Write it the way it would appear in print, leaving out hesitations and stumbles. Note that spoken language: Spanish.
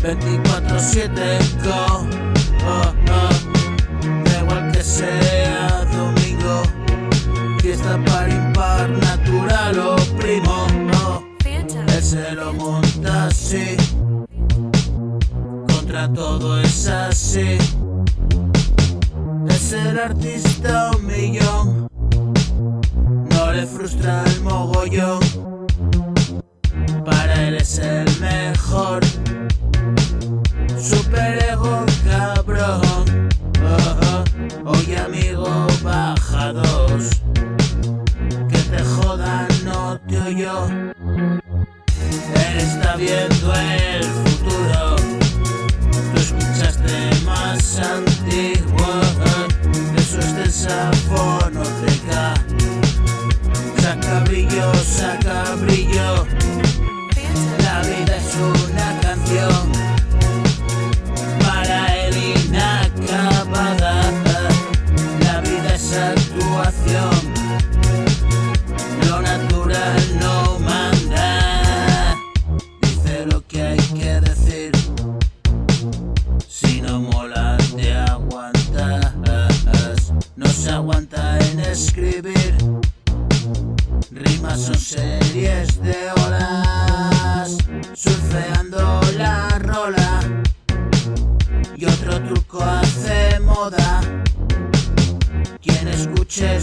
24/7 go, da igual que sea domingo, fiesta par impar, natural o primo, él se lo monta así, contra todo es así, es el artista un millón, no le frustra el mogollón, para él es el mejor, super ego cabrón, oye amigo baja dos, que te jodan no te oyó, él está viendo el futuro, tú escuchaste más antiguo, eso es del safonoteca, saca brillo, la vida es una canción, para él inacabada, la vida es actuación, lo natural no manda, dice lo que hay que decir, si no mola te aguantas, no se aguanta en escribir, rimas son series de horas, surfeando la rola, y otro truco hace moda, quien escuche